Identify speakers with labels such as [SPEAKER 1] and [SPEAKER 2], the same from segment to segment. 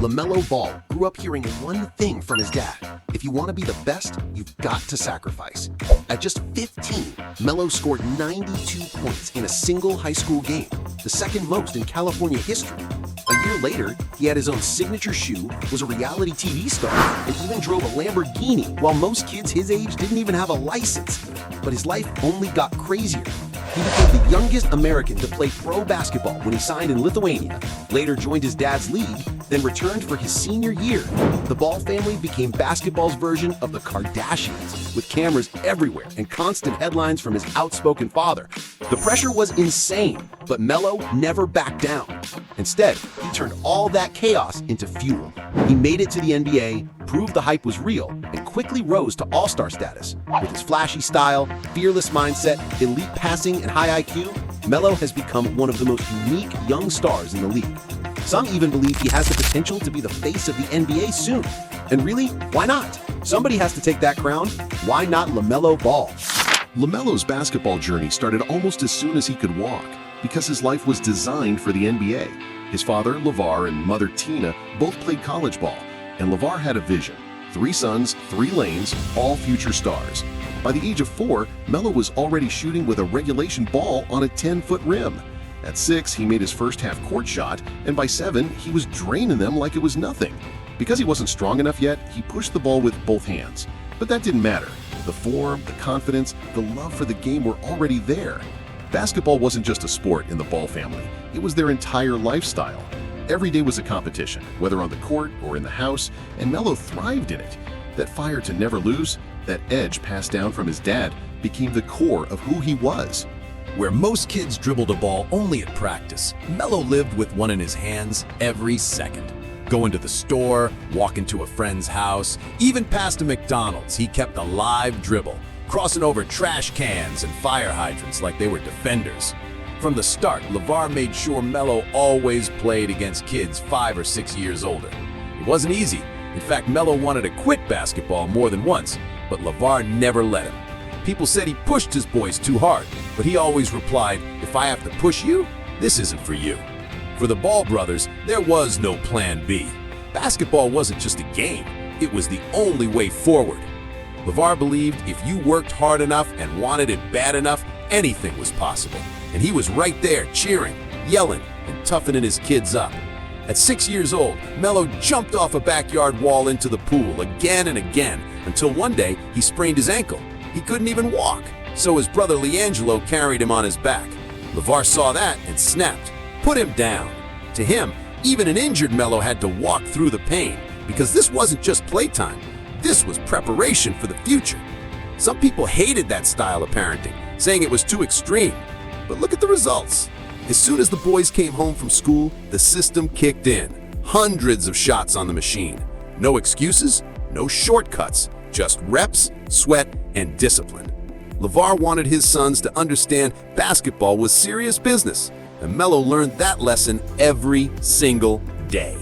[SPEAKER 1] LaMelo Ball grew up hearing one thing from his dad. If you want to be the best, you've got to sacrifice. At just 15, Melo scored 92 points in a single high school game, the second most in California history. A year later, he had his own signature shoe, was a reality TV star, and even drove a Lamborghini, while most kids his age didn't even have a license. But his life only got crazier. He became the youngest American to play pro basketball when he signed in Lithuania, later joined his dad's league, then returned for his senior year. The Ball family became basketball's version of the Kardashians, with cameras everywhere and constant headlines from his outspoken father. The pressure was insane, but Melo never backed down. Instead, he turned all that chaos into fuel. He made it to the NBA, proved the hype was real, and quickly rose to all-star status. With his flashy style, fearless mindset, elite passing, and high IQ, Melo has become one of the most unique young stars in the league. Some even believe he has the potential to be the face of the NBA soon. And really, why not? Somebody has to take that crown. Why not LaMelo Ball?
[SPEAKER 2] LaMelo's basketball journey started almost as soon as he could walk, because his life was designed for the NBA. His father, LaVar, and mother, Tina, both played college ball, and LaVar had a vision. 3 sons, 3 lanes, all future stars. By the age of 4, Melo was already shooting with a regulation ball on a 10-foot rim. At 6, he made his first half-court shot, and by 7, he was draining them like it was nothing. Because he wasn't strong enough yet, he pushed the ball with both hands. But that didn't matter. The form, the confidence, the love for the game were already there. Basketball wasn't just a sport in the Ball family. It was their entire lifestyle. Every day was a competition, whether on the court or in the house, and Melo thrived in it. That fire to never lose, that edge passed down from his dad, became the core of who he was.
[SPEAKER 3] Where most kids dribbled a ball only at practice, Melo lived with one in his hands every second. Going to the store, walking to a friend's house, even past a McDonald's, he kept a live dribble, crossing over trash cans and fire hydrants like they were defenders. From the start, LaVar made sure Melo always played against kids 5 or 6 years older. It wasn't easy. In fact, Melo wanted to quit basketball more than once, but LaVar never let him. People said he pushed his boys too hard, but he always replied, "If I have to push you, this isn't for you." For the Ball brothers, there was no plan B. Basketball wasn't just a game, it was the only way forward. LaVar believed if you worked hard enough and wanted it bad enough, anything was possible. And he was right there cheering, yelling, and toughening his kids up. At 6 years old, Melo jumped off a backyard wall into the pool again and again, until one day he sprained his ankle. He couldn't even walk, so his brother Leangelo carried him on his back. LaVar saw that and snapped, put him down. To him, even an injured Melo had to walk through the pain, because this wasn't just playtime, this was preparation for the future. Some people hated that style of parenting, saying it was too extreme. But look at the results. As soon as the boys came home from school, the system kicked in. Hundreds of shots on the machine. No excuses, no shortcuts, just reps, sweat, and discipline. LaVar wanted his sons to understand basketball was serious business, and Melo learned that lesson every single day.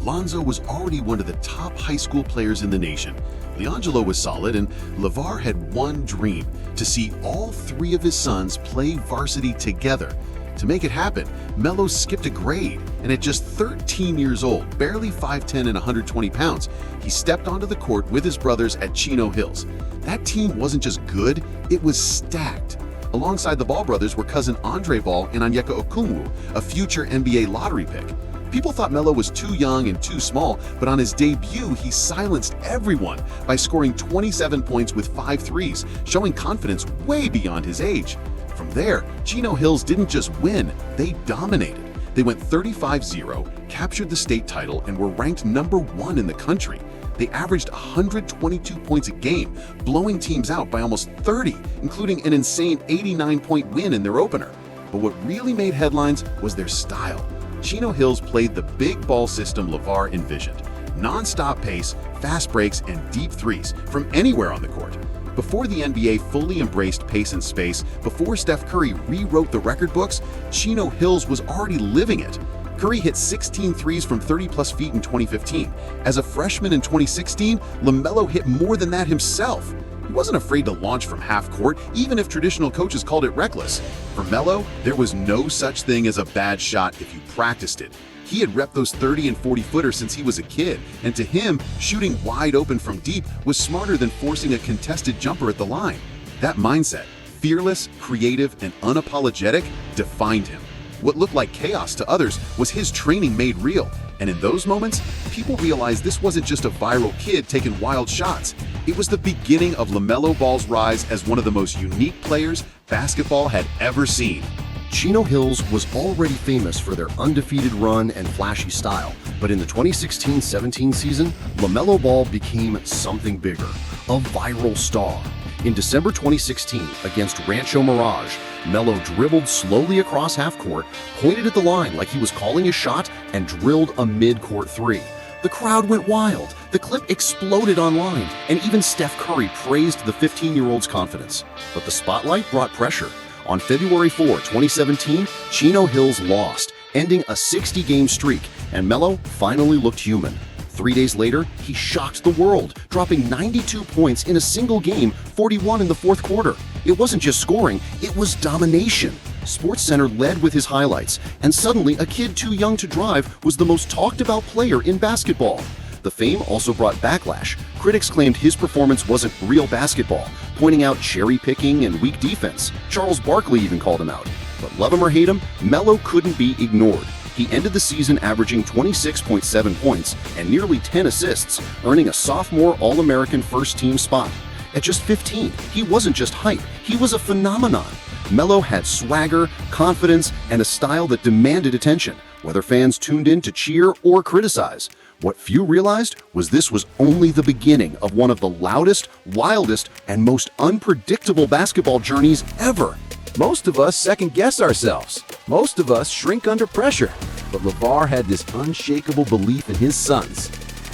[SPEAKER 2] Lonzo was already one of the top high school players in the nation. Leangelo was solid, and LaVar had one dream: to see all 3 of his sons play varsity together. To make it happen, Melo skipped a grade, and at just 13 years old, barely 5'10" and 120 pounds, he stepped onto the court with his brothers at Chino Hills. That team wasn't just good, it was stacked. Alongside the Ball brothers were cousin Andre Ball and Onyeka Okongwu, a future NBA lottery pick. People thought Melo was too young and too small, but on his debut, he silenced everyone by scoring 27 points with 5 threes, showing confidence way beyond his age. From there, Chino Hills didn't just win, they dominated. They went 35-0, captured the state title, and were ranked #1 in the country. They averaged 122 points a game, blowing teams out by almost 30, including an insane 89-point win in their opener. But what really made headlines was their style. Chino Hills played the big ball system LaVar envisioned. Non-stop pace, fast breaks, and deep threes from anywhere on the court. Before the NBA fully embraced pace and space, before Steph Curry rewrote the record books, Chino Hills was already living it. Curry hit 16 threes from 30-plus feet in 2015. As a freshman in 2016, LaMelo hit more than that himself. He wasn't afraid to launch from half court, even if traditional coaches called it reckless. For Melo, there was no such thing as a bad shot if you practiced it. He had repped those 30 and 40-footers since he was a kid, and to him, shooting wide open from deep was smarter than forcing a contested jumper at the line. That mindset, fearless, creative, and unapologetic, defined him. What looked like chaos to others was his training made real, and in those moments, people realized this wasn't just a viral kid taking wild shots. It was the beginning of LaMelo Ball's rise as one of the most unique players basketball had ever seen.
[SPEAKER 1] Chino Hills was already famous for their undefeated run and flashy style, but in the 2016-17 season, LaMelo Ball became something bigger, a viral star. In December 2016, against Rancho Mirage, Melo dribbled slowly across half-court, pointed at the line like he was calling a shot, and drilled a mid-court three. The crowd went wild, the clip exploded online, and even Steph Curry praised the 15-year-old's confidence. But the spotlight brought pressure. On February 4, 2017, Chino Hills lost, ending a 60-game streak, and Melo finally looked human. 3 days later, he shocked the world, dropping 92 points in a single game, 41 in the fourth quarter. It wasn't just scoring, it was domination. SportsCenter led with his highlights, and suddenly a kid too young to drive was the most talked-about player in basketball. The fame also brought backlash. Critics claimed his performance wasn't real basketball, pointing out cherry-picking and weak defense. Charles Barkley even called him out. But love him or hate him, Melo couldn't be ignored. He ended the season averaging 26.7 points and nearly 10 assists, earning a sophomore All-American first-team spot. At just 15, he wasn't just hype, he was a phenomenon. Melo had swagger, confidence, and a style that demanded attention, whether fans tuned in to cheer or criticize. What few realized was this was only the beginning of one of the loudest, wildest, and most unpredictable basketball journeys ever.
[SPEAKER 3] Most of us second-guess ourselves. Most of us shrink under pressure. But LaVar had this unshakable belief in his sons.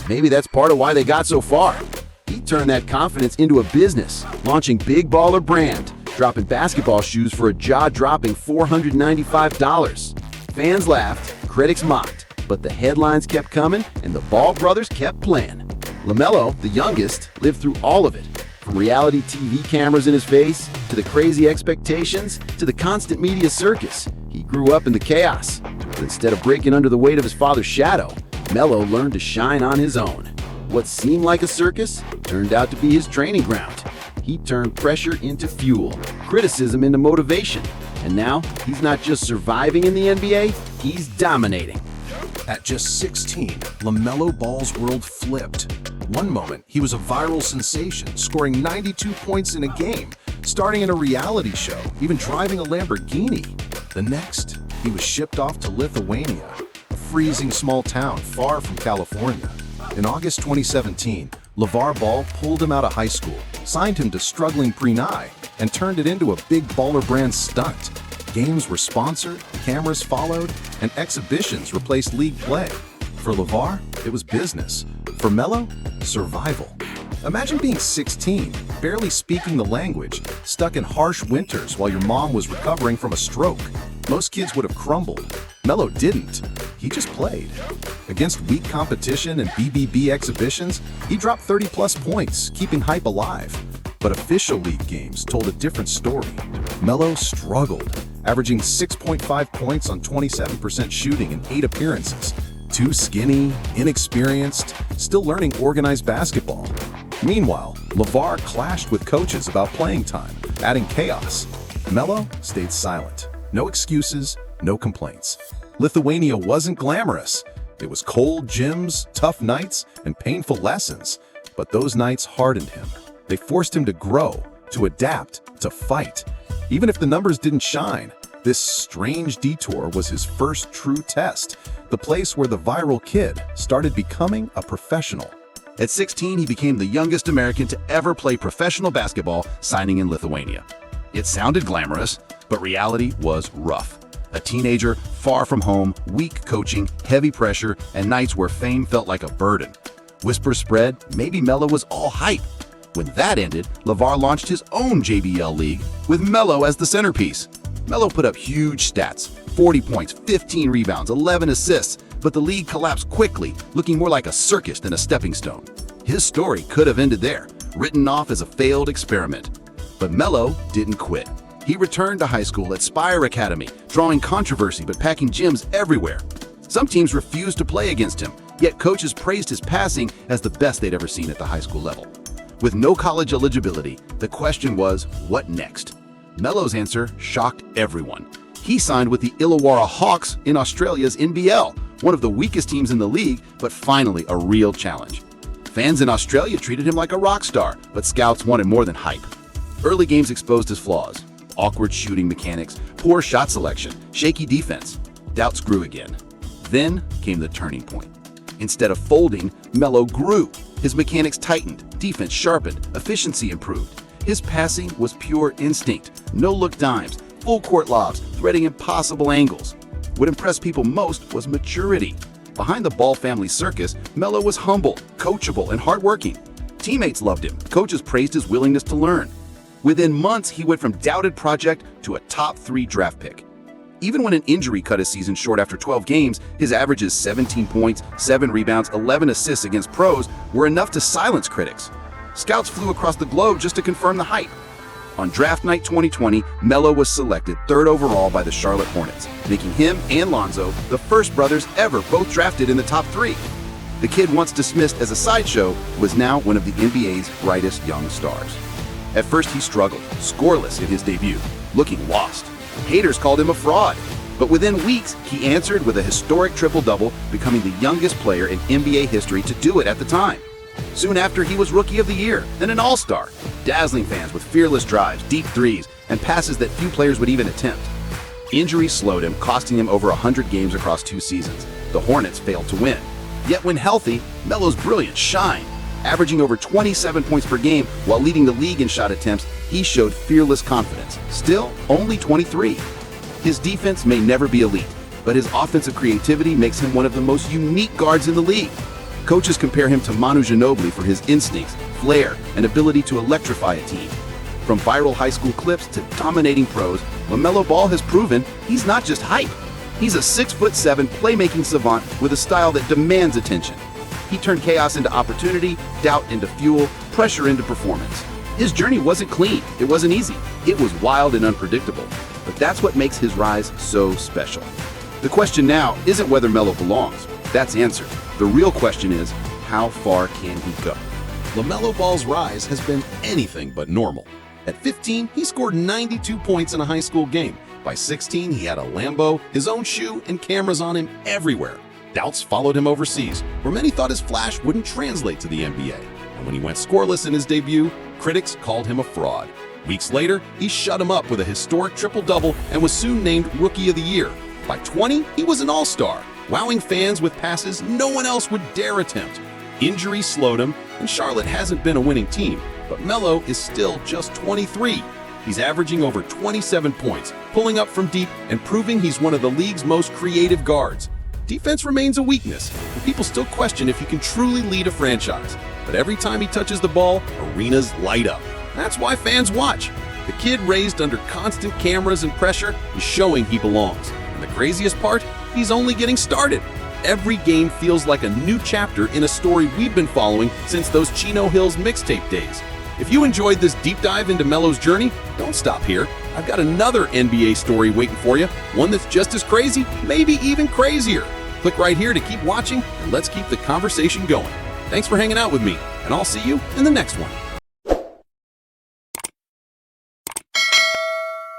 [SPEAKER 3] Maybe that's part of why they got so far. He turned that confidence into a business, launching Big Baller Brand, dropping basketball shoes for a jaw-dropping $495. Fans laughed, critics mocked, but the headlines kept coming and the Ball brothers kept playing. LaMelo, the youngest, lived through all of it. From reality TV cameras in his face, to the crazy expectations, to the constant media circus. He grew up in the chaos. But instead of breaking under the weight of his father's shadow, Melo learned to shine on his own. What seemed like a circus turned out to be his training ground. He turned pressure into fuel, criticism into motivation. And now, he's not just surviving in the NBA, he's dominating.
[SPEAKER 4] At just 16, LaMelo Ball's world flipped. One moment, he was a viral sensation, scoring 92 points in a game, starting in a reality show, even driving a Lamborghini. The next, he was shipped off to Lithuania, a freezing small town far from California. In August 2017, LaVar Ball pulled him out of high school, signed him to struggling Prenai, and turned it into a Big Baller Brand stunt. Games were sponsored, cameras followed, and exhibitions replaced league play. For LaVar, it was business. For Melo, survival. Imagine being 16, barely speaking the language, stuck in harsh winters while your mom was recovering from a stroke. Most kids would have crumbled. Melo didn't. He just played. Against weak competition and BBB exhibitions, he dropped 30-plus points, keeping hype alive. But official league games told a different story. Melo struggled, averaging 6.5 points on 27% shooting in 8 appearances. Too skinny, inexperienced, still learning organized basketball. Meanwhile, LaVar clashed with coaches about playing time, adding chaos. Melo stayed silent. No excuses, no complaints. Lithuania wasn't glamorous. It was cold gyms, tough nights, and painful lessons. But those nights hardened him. They forced him to grow, to adapt, to fight. Even if the numbers didn't shine, this strange detour was his first true test, the place where the viral kid started becoming a professional.
[SPEAKER 2] At 16, he became the youngest American to ever play professional basketball, signing in Lithuania. It sounded glamorous, but reality was rough. A teenager, far from home, weak coaching, heavy pressure, and nights where fame felt like a burden. Whispers spread, maybe Melo was all hype. When that ended, LaVar launched his own JBL league with Melo as the centerpiece. Melo put up huge stats, 40 points, 15 rebounds, 11 assists, but the league collapsed quickly, looking more like a circus than a stepping stone. His story could have ended there, written off as a failed experiment. But Melo didn't quit. He returned to high school at Spire Academy, drawing controversy but packing gyms everywhere. Some teams refused to play against him, yet coaches praised his passing as the best they'd ever seen at the high school level. With no college eligibility, the question was, what next? Melo's answer shocked everyone. He signed with the Illawarra Hawks in Australia's NBL, one of the weakest teams in the league, but finally a real challenge. Fans in Australia treated him like a rock star, but scouts wanted more than hype. Early games exposed his flaws: awkward shooting mechanics, poor shot selection, shaky defense. Doubts grew again. Then came the turning point. Instead of folding, Melo grew. His mechanics tightened, defense sharpened, efficiency improved. His passing was pure instinct, no-look dimes, full-court lobs, threading impossible angles. What impressed people most was maturity. Behind the Ball family circus, Melo was humble, coachable, and hardworking. Teammates loved him. Coaches praised his willingness to learn. Within months, he went from doubted project to a top 3 draft pick. Even when an injury cut his season short after 12 games, his averages 17 points, 7 rebounds, 11 assists against pros were enough to silence critics. Scouts flew across the globe just to confirm the hype. On draft night 2020, Melo was selected 3rd overall by the Charlotte Hornets, making him and Lonzo the first brothers ever both drafted in the top 3. The kid, once dismissed as a sideshow, was now one of the NBA's brightest young stars. At first he struggled, scoreless in his debut, looking lost. Haters called him a fraud, but within weeks he answered with a historic triple-double, becoming the youngest player in NBA history to do it at the time. Soon after, he was Rookie of the Year, then an All-Star, dazzling fans with fearless drives, deep threes, and passes that few players would even attempt. Injuries slowed him, costing him over 100 games across 2 seasons. The Hornets failed to win. Yet when healthy, Melo's brilliance shined. Averaging over 27 points per game while leading the league in shot attempts, he showed fearless confidence. Still, only 23. His defense may never be elite, but his offensive creativity makes him one of the most unique guards in the league. Coaches compare him to Manu Ginobili for his instincts, flair, and ability to electrify a team. From viral high school clips to dominating pros, LaMelo Ball has proven he's not just hype. He's a 6'7" playmaking savant with a style that demands attention. He turned chaos into opportunity, doubt into fuel, pressure into performance. His journey wasn't clean, it wasn't easy. It was wild and unpredictable. But that's what makes his rise so special. The question now isn't whether Melo belongs. That's answered. The real question is, how far can he go?
[SPEAKER 4] LaMelo Ball's rise has been anything but normal. At 15, he scored 92 points in a high school game. By 16, he had a Lambo, his own shoe, and cameras on him everywhere. Doubts followed him overseas, where many thought his flash wouldn't translate to the NBA. And when he went scoreless in his debut, critics called him a fraud. Weeks later, he shut him up with a historic triple-double and was soon named Rookie of the Year. By 20, he was an all-star, wowing fans with passes no one else would dare attempt. Injuries slowed him, and Charlotte hasn't been a winning team, but Melo is still just 23. He's averaging over 27 points, pulling up from deep and proving he's one of the league's most creative guards. Defense remains a weakness, and people still question if he can truly lead a franchise. But every time he touches the ball, arenas light up. That's why fans watch. The kid, raised under constant cameras and pressure, is showing he belongs. And the craziest part, he's only getting started. Every game feels like a new chapter in a story we've been following since those Chino Hills mixtape days. If you enjoyed this deep dive into Melo's journey, don't stop here. I've got another NBA story waiting for you, one that's just as crazy, maybe even crazier. Click right here to keep watching, and let's keep the conversation going. Thanks for hanging out with me, and I'll see you in the next one.